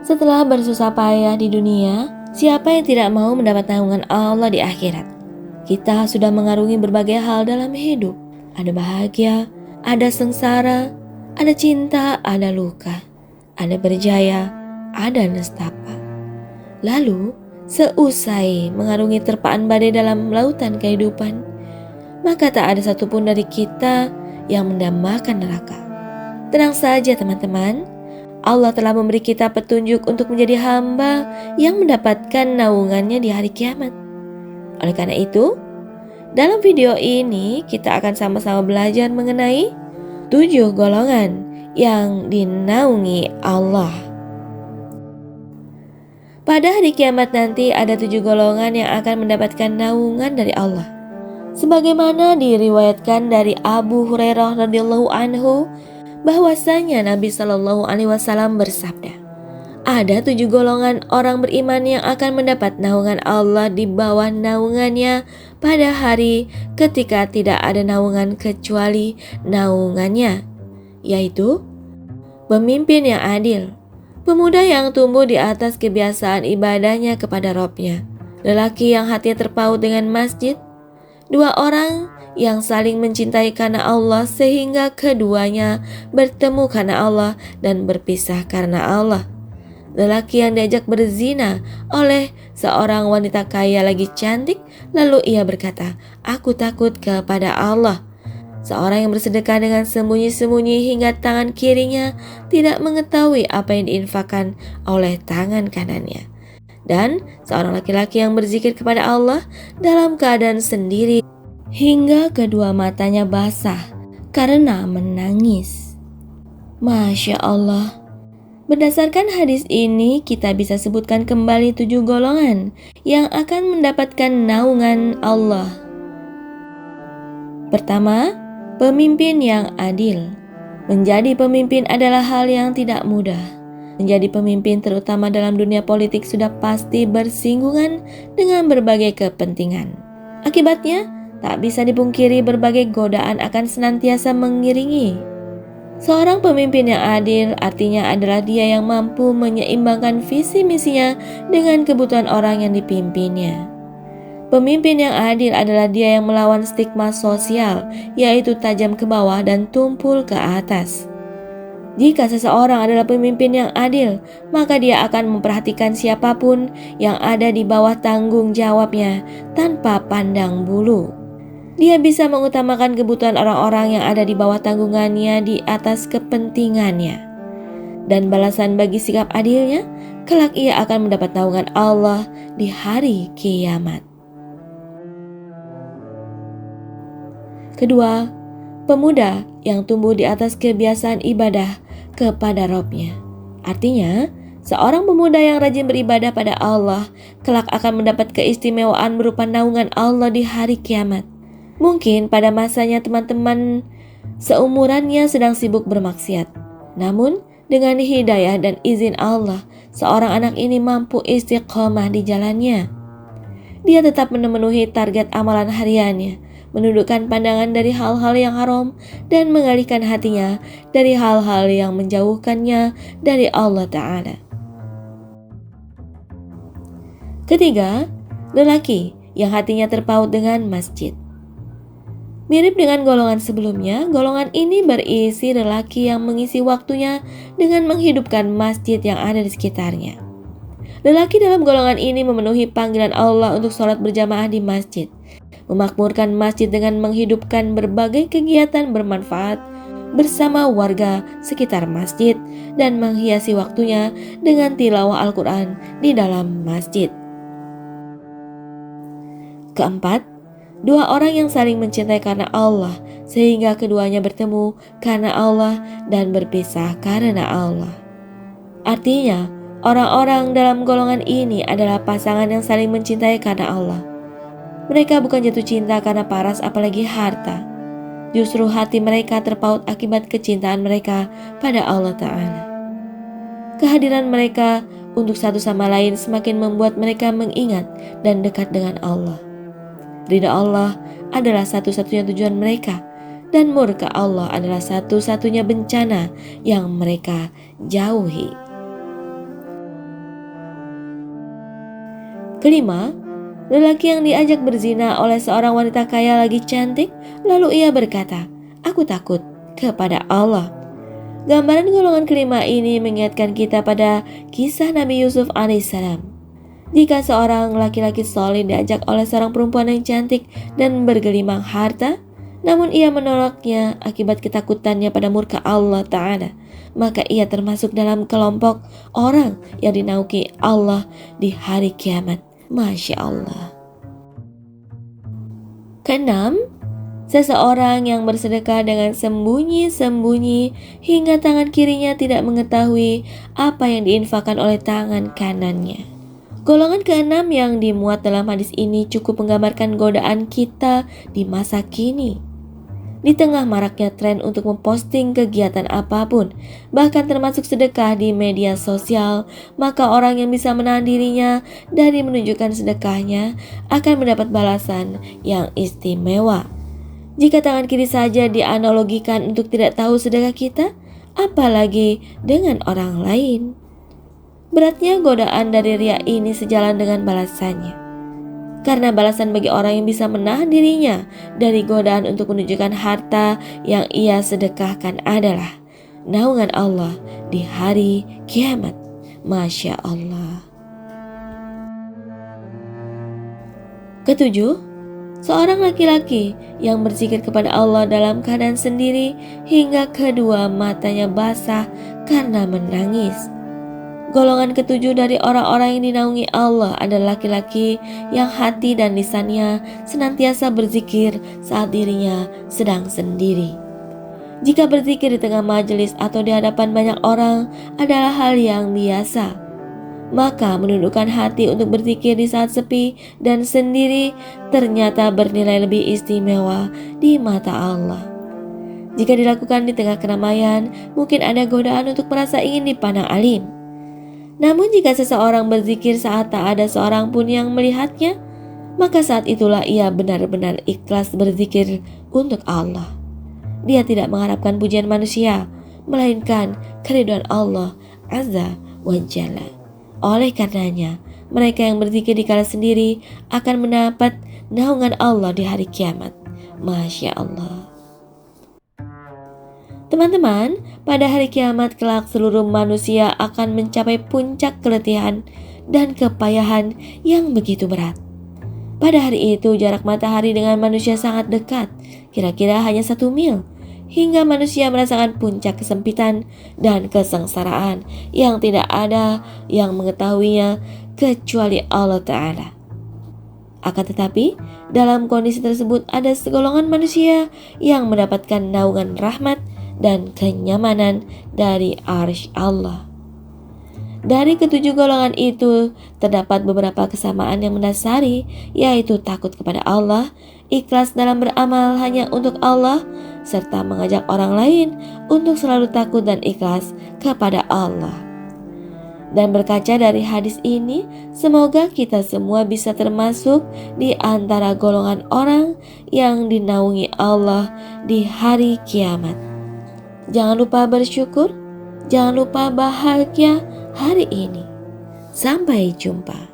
Setelah bersusah payah di dunia, siapa yang tidak mau mendapat naungan Allah di akhirat? Kita sudah mengarungi berbagai hal dalam hidup. Ada bahagia, ada sengsara, ada cinta, ada luka, ada berjaya, ada nestapa. Lalu, seusai mengarungi terpaan badai dalam lautan kehidupan, maka tak ada satupun dari kita yang mendambakan neraka. Tenang saja teman-teman, Allah telah memberi kita petunjuk untuk menjadi hamba yang mendapatkan naungannya di hari kiamat. Oleh karena itu, dalam video ini kita akan sama-sama belajar mengenai 7 golongan yang dinaungi Allah. Pada hari kiamat nanti ada 7 golongan yang akan mendapatkan naungan dari Allah. Sebagaimana diriwayatkan dari Abu Hurairah radhiyallahu anhu bahwasanya Nabi Shallallahu Alaihi Wasallam bersabda, ada 7 golongan orang beriman yang akan mendapat naungan Allah di bawah naungannya pada hari ketika tidak ada naungan kecuali naungannya, yaitu pemimpin yang adil, pemuda yang tumbuh di atas kebiasaan ibadahnya kepada Robnya, lelaki yang hatinya terpaut dengan masjid, 2 orang yang saling mencintai karena Allah sehingga keduanya bertemu karena Allah dan berpisah karena Allah. Lelaki yang diajak berzina oleh seorang wanita kaya lagi cantik, lalu ia berkata, "Aku takut kepada Allah." Seorang yang bersedekah dengan sembunyi-sembunyi hingga tangan kirinya tidak mengetahui apa yang diinfakkan oleh tangan kanannya. Dan seorang laki-laki yang berzikir kepada Allah dalam keadaan sendiri hingga kedua matanya basah karena menangis. Masya Allah. Berdasarkan hadis ini, kita bisa sebutkan kembali 7 golongan yang akan mendapatkan naungan Allah. Pertama, pemimpin yang adil. Menjadi pemimpin adalah hal yang tidak mudah. Menjadi pemimpin terutama dalam dunia politik sudah pasti bersinggungan dengan berbagai kepentingan. Akibatnya, tak bisa dipungkiri berbagai godaan akan senantiasa mengiringi. Seorang pemimpin yang adil artinya adalah dia yang mampu menyeimbangkan visi misinya dengan kebutuhan orang yang dipimpinnya. Pemimpin yang adil adalah dia yang melawan stigma sosial, yaitu tajam ke bawah dan tumpul ke atas. Jika seseorang adalah pemimpin yang adil, maka dia akan memperhatikan siapapun yang ada di bawah tanggung jawabnya tanpa pandang bulu. Dia bisa mengutamakan kebutuhan orang-orang yang ada di bawah tanggungannya di atas kepentingannya. Dan balasan bagi sikap adilnya, kelak ia akan mendapat naungan Allah di hari kiamat. Kedua, pemuda yang tumbuh di atas kebiasaan ibadah kepada Robnya. Artinya, seorang pemuda yang rajin beribadah pada Allah kelak akan mendapat keistimewaan berupa naungan Allah di hari kiamat. Mungkin pada masanya teman-teman seumurannya sedang sibuk bermaksiat. Namun, dengan hidayah dan izin Allah, seorang anak ini mampu istiqomah di jalannya. Dia tetap memenuhi target amalan hariannya, menundukkan pandangan dari hal-hal yang haram dan mengalihkan hatinya dari hal-hal yang menjauhkannya dari Allah Ta'ala. Ketiga, lelaki yang hatinya terpaut dengan masjid. Mirip dengan golongan sebelumnya, golongan ini berisi lelaki yang mengisi waktunya dengan menghidupkan masjid yang ada di sekitarnya. Lelaki dalam golongan ini memenuhi panggilan Allah untuk sholat berjamaah di masjid, memakmurkan masjid dengan menghidupkan berbagai kegiatan bermanfaat bersama warga sekitar masjid dan menghiasi waktunya dengan tilawah Al-Quran di dalam masjid. Keempat, 2 orang yang saling mencintai karena Allah sehingga keduanya bertemu karena Allah dan berpisah karena Allah. Artinya, orang-orang dalam golongan ini adalah pasangan yang saling mencintai karena Allah. Mereka bukan jatuh cinta karena paras apalagi harta. Justru hati mereka terpaut akibat kecintaan mereka pada Allah Ta'ala. Kehadiran mereka untuk satu sama lain semakin membuat mereka mengingat dan dekat dengan Allah. Ridha Allah adalah satu-satunya tujuan mereka, dan murka Allah adalah satu-satunya bencana yang mereka jauhi. Kelima, lelaki yang diajak berzina oleh seorang wanita kaya lagi cantik, lalu ia berkata, "Aku takut kepada Allah." Gambaran golongan kelima ini mengingatkan kita pada kisah Nabi Yusuf alaihissalam. Jika seorang laki-laki soleh diajak oleh seorang perempuan yang cantik dan bergelimang harta, namun ia menolaknya akibat ketakutannya pada murka Allah Ta'ala, maka ia termasuk dalam kelompok orang yang dinaungi Allah di hari kiamat. Masya Allah. Keenam, seseorang yang bersedekah dengan sembunyi-sembunyi hingga tangan kirinya tidak mengetahui apa yang diinfakkan oleh tangan kanannya. Golongan keenam yang dimuat dalam hadis ini cukup menggambarkan godaan kita di masa kini. Di tengah maraknya tren untuk memposting kegiatan apapun, bahkan termasuk sedekah di media sosial, maka orang yang bisa menahan dirinya dari menunjukkan sedekahnya akan mendapat balasan yang istimewa. Jika tangan kiri saja dianalogikan untuk tidak tahu sedekah kita, apalagi dengan orang lain. Beratnya godaan dari riya ini sejalan dengan balasannya. Karena balasan bagi orang yang bisa menahan dirinya dari godaan untuk menunjukkan harta yang ia sedekahkan adalah naungan Allah di hari kiamat. Masya Allah. Ketujuh, seorang laki-laki yang berzikir kepada Allah dalam keadaan sendiri hingga kedua matanya basah karena menangis. Golongan ketujuh dari orang-orang yang dinaungi Allah adalah laki-laki yang hati dan lisannya senantiasa berzikir saat dirinya sedang sendiri. Jika berzikir di tengah majelis atau di hadapan banyak orang adalah hal yang biasa, maka menundukkan hati untuk berzikir di saat sepi dan sendiri ternyata bernilai lebih istimewa di mata Allah. Jika dilakukan di tengah keramaian, mungkin ada godaan untuk merasa ingin dipandang alim. Namun jika seseorang berzikir saat tak ada seorang pun yang melihatnya, maka saat itulah ia benar-benar ikhlas berzikir untuk Allah. Dia tidak mengharapkan pujian manusia, melainkan keridhaan Allah Azza wa Jalla. Oleh karenanya, mereka yang berzikir di kala sendiri akan mendapat naungan Allah di hari kiamat. Masya Allah. Teman-teman, pada hari kiamat kelak seluruh manusia akan mencapai puncak keletihan dan kepayahan yang begitu berat. Pada hari itu jarak matahari dengan manusia sangat dekat, kira-kira hanya 1 mil, hingga manusia merasakan puncak kesempitan dan kesengsaraan yang tidak ada yang mengetahuinya kecuali Allah Ta'ala. Akan tetapi, dalam kondisi tersebut ada segolongan manusia yang mendapatkan naungan rahmat dan kenyamanan dari arsy Allah. Dari ketujuh golongan itu terdapat beberapa kesamaan yang mendasari, yaitu takut kepada Allah, ikhlas dalam beramal hanya untuk Allah, serta mengajak orang lain untuk selalu takut dan ikhlas kepada Allah. Dan berkaca dari hadis ini, semoga kita semua bisa termasuk di antara golongan orang yang dinaungi Allah di hari kiamat. Jangan lupa bersyukur, jangan lupa bahagia hari ini. Sampai jumpa.